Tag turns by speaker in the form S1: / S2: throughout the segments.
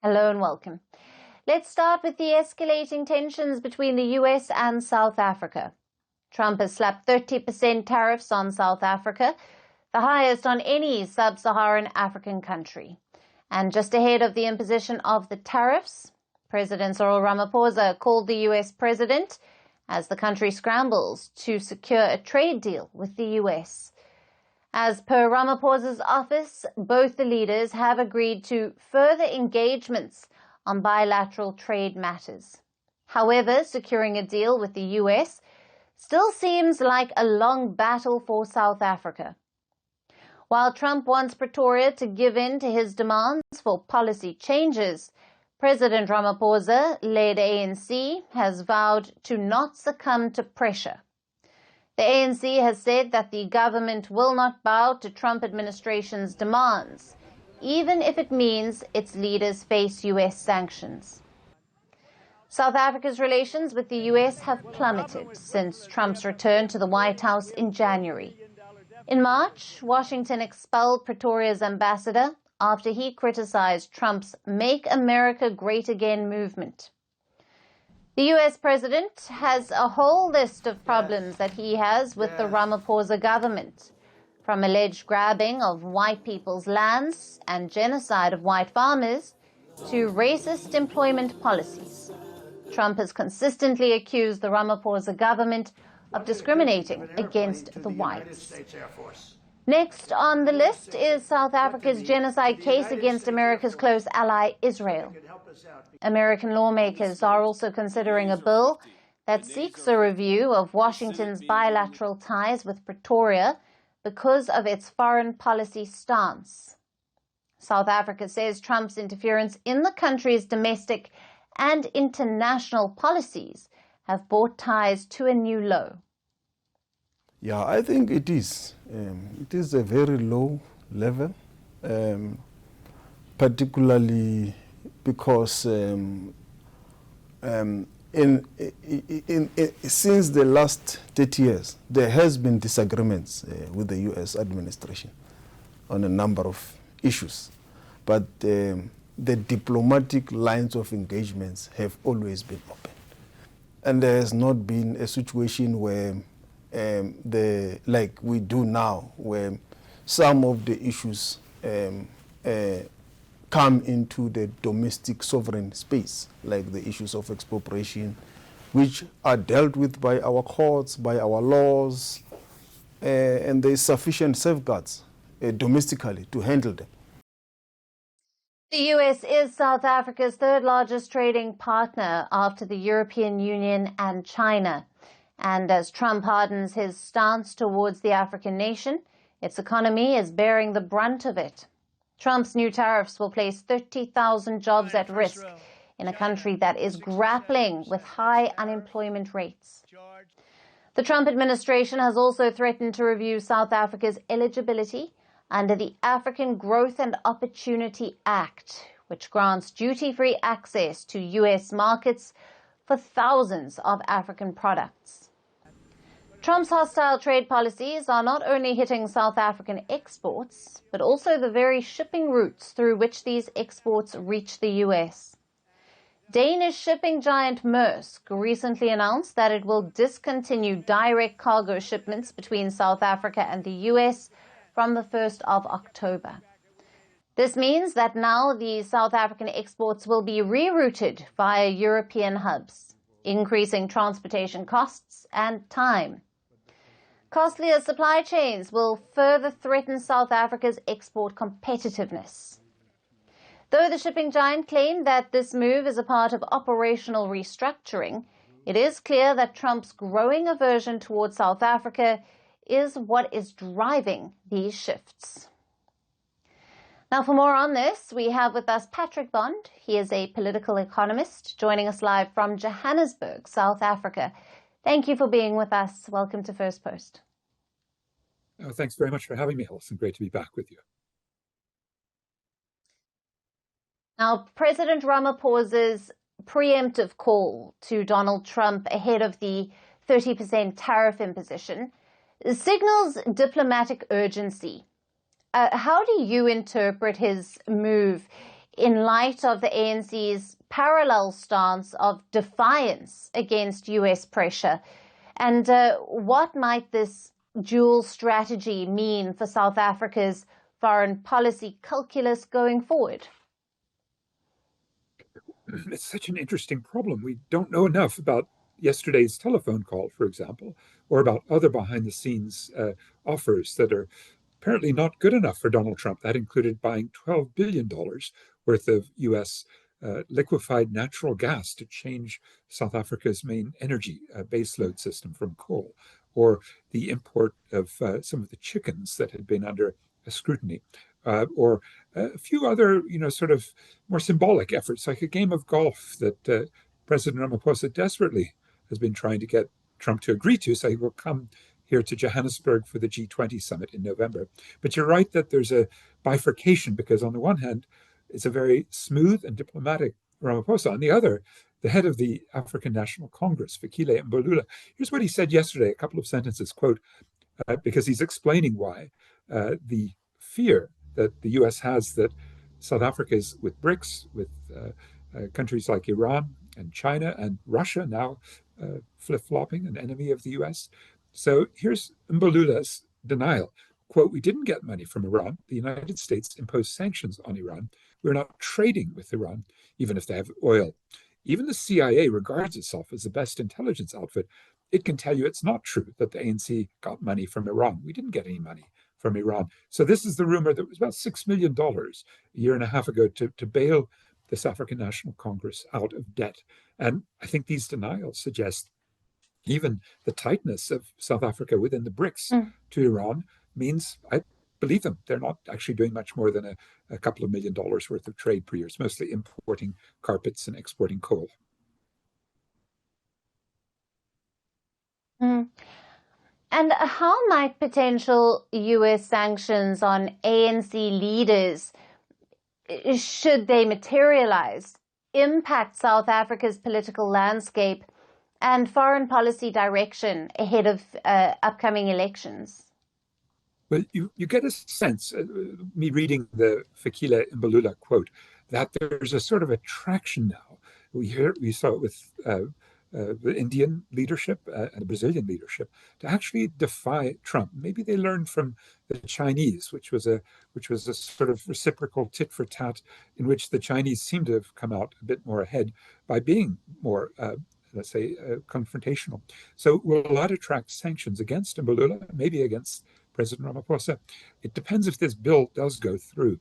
S1: Hello and welcome. Let's start with the escalating tensions between the US and South Africa. Trump has slapped 30% tariffs on South Africa, the highest on any sub-Saharan African country. And just ahead of the imposition of the tariffs, President Cyril Ramaphosa called the US president as the country scrambles to secure a trade deal with the US. As per Ramaphosa's office, both the leaders have agreed to further engagements on bilateral trade matters. However, securing a deal with the US still seems like a long battle for South Africa. While Trump wants Pretoria to give in to his demands for policy changes, President Ramaphosa-led ANC has vowed to not succumb to pressure. The ANC has said that the government will not bow to Trump administration's demands, even if it means its leaders face US sanctions. South Africa's relations with the US have plummeted since Trump's return to the White House in January. In March, Washington expelled Pretoria's ambassador after he criticized Trump's Make America Great Again movement. The US president has a whole list of problems that he has with the Ramaphosa government, from alleged grabbing of white people's lands and genocide of white farmers to racist employment policies. Trump has consistently accused the Ramaphosa government of discriminating against the whites. Next on the list is South Africa's genocide case against America's close ally, Israel. American lawmakers are also considering a bill that seeks a review of Washington's bilateral ties with Pretoria because of its foreign policy stance. South Africa says Trump's interference in the country's domestic and international policies have brought ties to a new low.
S2: Yeah, I think it is. It is a very low level, particularly because since the last 30 years, there has been disagreements with the U.S. administration on a number of issues. But the diplomatic lines of engagements have always been open. And there has not been a situation where like we do now, where some of the issues come into the domestic sovereign space, like the issues of expropriation, which are dealt with by our courts, by our laws, and there is sufficient safeguards domestically to handle them.
S1: The US is South Africa's third largest trading partner after the European Union and China. And as Trump hardens his stance towards the African nation, its economy is bearing the brunt of it. Trump's new tariffs will place 30,000 jobs at risk in a country that is grappling with high unemployment rates. The Trump administration has also threatened to review South Africa's eligibility under the African Growth and Opportunity Act, which grants duty-free access to US markets for thousands of African products. Trump's hostile trade policies are not only hitting South African exports, but also the very shipping routes through which these exports reach the US. Danish shipping giant Maersk recently announced that it will discontinue direct cargo shipments between South Africa and the US from the 1st of October. This means that now the South African exports will be rerouted via European hubs, increasing transportation costs and time. Costlier supply chains will further threaten South Africa's export competitiveness. Though the shipping giant claimed that this move is a part of operational restructuring, it is clear that Trump's growing aversion towards South Africa is what is driving these shifts. Now, for more on this, we have with us Patrick Bond. He is a political economist joining us live from Johannesburg, South Africa. Thank you for being with us. Welcome to Firstpost.
S3: Thanks very much for having me, Alyson. Great to be back with you.
S1: Now, President Ramaphosa's preemptive call to Donald Trump ahead of the 30% tariff imposition signals diplomatic urgency. How do you interpret his move in light of the ANC's parallel stance of defiance against US pressure? And what might this dual strategy mean for South Africa's foreign policy calculus going forward?
S3: It's such an interesting problem. We don't know enough about yesterday's telephone call, for example, or about other behind-the-scenes offers that are apparently not good enough for Donald Trump. That included buying $12 billion worth of U.S. Liquefied natural gas to change South Africa's main energy baseload system from coal, or the import of some of the chickens that had been under scrutiny, or a few other, sort of more symbolic efforts, like a game of golf that President Ramaphosa desperately has been trying to get Trump to agree to, so he will come here to Johannesburg for the G20 summit in November. But you're right that there's a bifurcation, because on the one hand, it's a very smooth and diplomatic Ramaphosa. On the other, the head of the African National Congress, Fikile Mbalula, here's what he said yesterday, a couple of sentences, quote, because he's explaining why the fear that the US has that South Africa is with BRICS, with countries like Iran and China and Russia now flip-flopping, an enemy of the US. So here's Mbalula's denial. Quote, "We didn't get money from Iran. The United States imposed sanctions on Iran. We're not trading with Iran, even if they have oil. Even the CIA regards itself as the best intelligence outfit. It can tell you it's not true that the ANC got money from Iran. We didn't get any money from Iran." So this is the rumor that was about $6 million a year and a half ago to bail this African National Congress out of debt. And I think these denials suggest even the tightness of South Africa within the BRICS to Iran means, I believe them, they're not actually doing much more than a couple of $1 million worth of trade per year. It's mostly importing carpets and exporting coal.
S1: And how might potential US sanctions on ANC leaders, should they materialize, impact South Africa's political landscape and foreign policy direction ahead of upcoming elections?
S3: Well, you get a sense, me reading the Fikile Mbalula quote, that there's a sort of attraction now. We saw it with the Indian leadership and the Brazilian leadership to actually defy Trump. Maybe they learned from the Chinese, which was a sort of reciprocal tit for tat, in which the Chinese seem to have come out a bit more ahead by being more let's say, confrontational. So will that attract sanctions against Mbalula, maybe against President Ramaphosa? It depends if this bill does go through.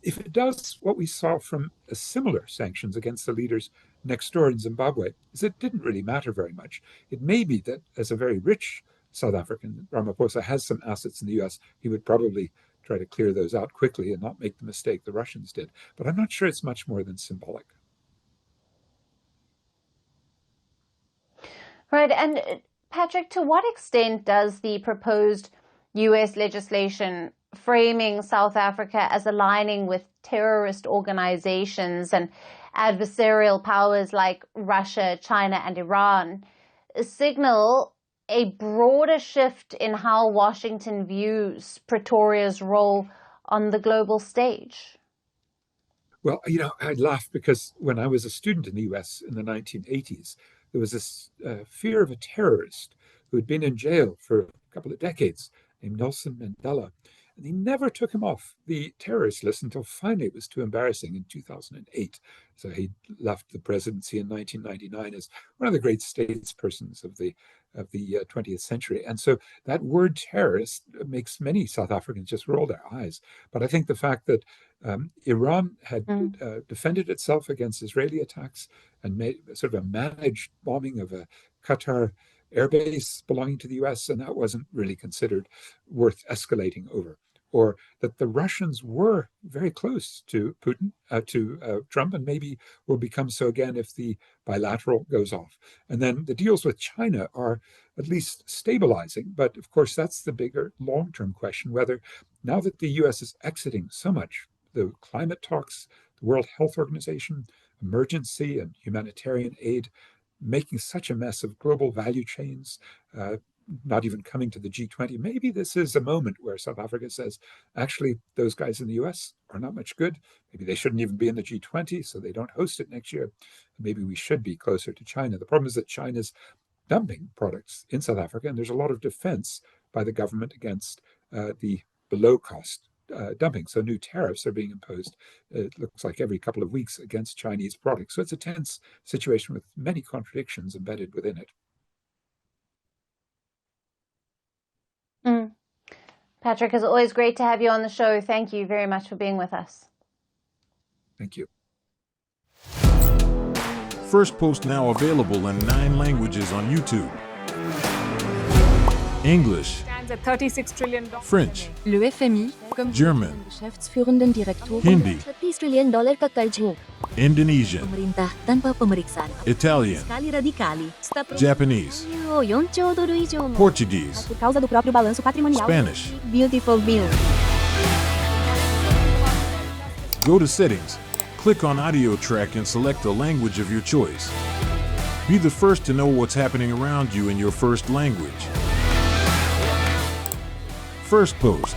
S3: If it does, what we saw from similar sanctions against the leaders next door in Zimbabwe is it didn't really matter very much. It may be that as a very rich South African, Ramaphosa has some assets in the US, he would probably try to clear those out quickly and not make the mistake the Russians did. But I'm not sure it's much more than symbolic.
S1: Right. And Patrick, to what extent does the proposed US legislation framing South Africa as aligning with terrorist organizations and adversarial powers like Russia, China, and Iran signal a broader shift in how Washington views Pretoria's role on the global stage?
S3: Well, I laugh because when I was a student in the US in the 1980s, there was this fear of a terrorist who had been in jail for a couple of decades named Nelson Mandela. And they never took him off the terrorist list until finally it was too embarrassing in 2008. So he left the presidency in 1999 as one of the great statespersons of the 20th century. And so that word terrorist makes many South Africans just roll their eyes. But I think the fact that Iran had defended itself against Israeli attacks and made sort of a managed bombing of a Qatar airbase belonging to the US, and that wasn't really considered worth escalating over. Or that the Russians were very close to Putin, to Trump, and maybe will become so again if the bilateral goes off. And then the deals with China are at least stabilizing. But of course, that's the bigger long-term question, whether now that the US is exiting so much, the climate talks, the World Health Organization, emergency and humanitarian aid, making such a mess of global value chains, not even coming to the G20. Maybe this is a moment where South Africa says, actually, those guys in the US are not much good. Maybe they shouldn't even be in the G20, so they don't host it next year. Maybe we should be closer to China. The problem is that China's dumping products in South Africa, and there's a lot of defense by the government against the below-cost dumping. So new tariffs are being imposed, it looks like every couple of weeks, against Chinese products. So it's a tense situation with many contradictions embedded within it.
S1: Patrick, it's always great to have you on the show. Thank you very much for being with us.
S3: Thank you.
S4: Firstpost now available in 9 languages on YouTube. English,
S5: Stands at $36 trillion.
S4: French,
S6: Le FMI, comme
S4: German,
S6: Geschäftsführenden Direktor,
S4: Hindi,
S6: $30 trillion kakarj mo.
S4: Indonesian,
S6: Pemerintah tanpa pemeriksaan.
S4: Italian,
S6: Sekali radikali.
S4: Japanese,
S6: $4 trilhão idioma.
S4: Portuguese,
S6: Por causa do próprio balanço patrimonial.
S4: Spanish.
S6: Beautiful bill.
S4: Go to Settings, click on Audio Track and select a language of your choice. Be the first to know what's happening around you in your first language. Firstpost.